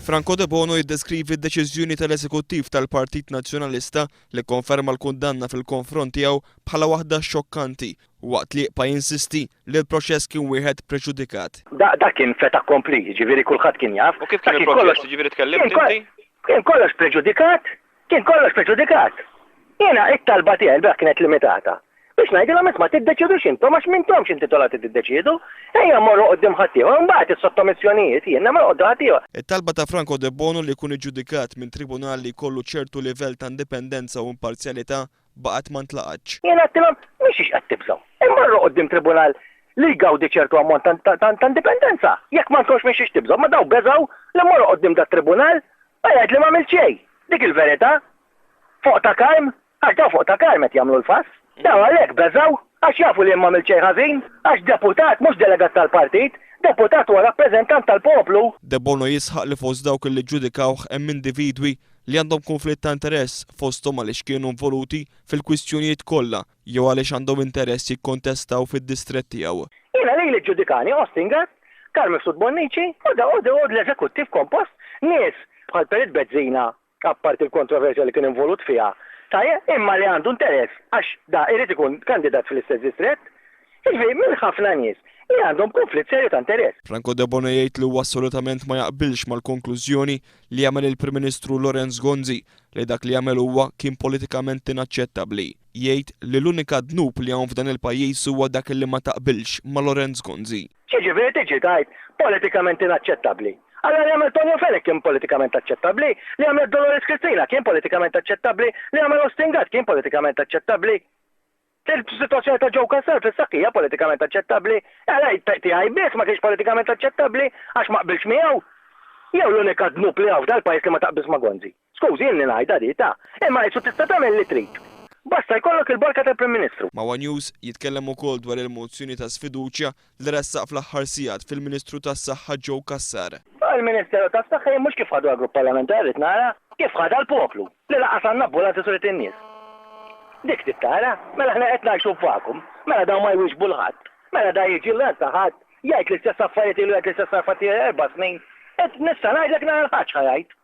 Franco De Bono jiddeskrivi d-deċiżjoni tal-Eżekuttiv tal-Partit Nazzjonalista li konferma l-kundanna fil-konfront tiegħu bħala waħda xokkanti, waqt li jibqa' jinsisti li l-proċess kien wieħed preġudikat. Da kien feta kompli, ġifieri kulħadd kien jaf. U kif kien il-proċess, ġifieri tkellimt inti? Kien kollox preġudikat. Jiena it-talba tiegħi l-beħ kienet limitata. Biex ngħidilhom ma tiddeċidux intom għax m'intomx intitolati tiddeċiedu, ejja mmorru qudiem ħadd ieħor, imbagħad is-sottomissjonijiet jiena ma qogħdu ħadd ieħor. It-talba ta' Franco De Bono li jkun iġġudikat minn tribunal li jkollu ċertu livell ta' indipendenza u imparzjalità baqgħet ma ntlaqatx. Jiena għattilhom mhix qed tibżgħu. Immorru qudiem tribunal li jgawdi ċertu ammont ta' indipendenza. Jekk ma nkunx mhix tibżgħu, ma daw beżgħu li mmorru qudiem dat-tribunal u jgħid li m'għamilx xejn. Dik il-verità fuq ta' karm, għax daw fuq ta' karm qed jagħmlu l-fass. Daw għalhekk beżgħu għax jafu li m'għamil xejn ħażin, għax deputat mhux delegat tal-partit, deputat huwa rappreżentant tal-poplu. De Bono jisħaq li fost dawk li ġġudikawh hemm individwi li għandhom konflitt ta' interess fosthom għaliex kienu involuti fil-kwistjonijiet kollha jew għaliex għandhom interess jikkontestaw fid-distrett tiegħu. Jiena li ġudikani Ostinger, Carmen Sudbonnici, u l-eżekuttiv kompost, nies bħal Perit Bezzina, apparti il-kontroversja li kien involut fiha. Imma li għandu interess, għax da irid ikun kandidat fil-istess distrett, minn ħafna nies li għandhom konflitt serju ta' interess. Franco De Bono jgħid li huwa assolutament ma jaqbilx mal-konklużjoni li jagħmel il-Prim Ministru Lorenz Gonzi li dak li jagħmel huwa kien politikament inaċċettabbli. Jgħid li l-unika dnub li hawn f'dan il-pajjiż huwa dak li ma taqbilx ma' Lorenz Gonzi. Ġifieri tiġi tgħid politikament inaċċettabbli. Allora li għamel Tonio Felek kien politikament aċċettabbli, li għamel Dolores Cristina kien politikament aċċettabbli, li għamel Ostingat kien politikament aċċettabbli. Il-situazzjoni ta' Joe Cassar fis-saqqija politikament aċċettabbli, tiegħi biss ma kienx politikament aċċettabbli għax ma qbilx miegħu. Jew l-unika dnub li hawn dal-pajjiż li ma taqbilx ma' Gonzi. Skużi inni ngħidha di ta' imma qisu tista' tagħmel li trid. Basta jkollok il-barka tal-Prim Ministru. Mawa News jitkellem ukoll dwar il-mozzjoni ta' sfiduċja li ressaq fl-aħħar sigħat fil-Ministru tas-Saħħa Joe Cassar. Il-Ministeru tas-Saħħa mhux kif ħadu għall-Grupp Parlamentari nara, kif ħadha l-poplu li laqas għandna ambulanzi suret in-nies. Dik tittara, mela ħna qed ngħixu f'vakum, mela dawn ma jwixbu l-ħadd, mela da jiġi l-ħadd ħadd jgħid l-istess affarijiet ilu jgħid l-istess affarijiet 4 snin, qed nista' ngħidlek nara l-ħadd ħajjid.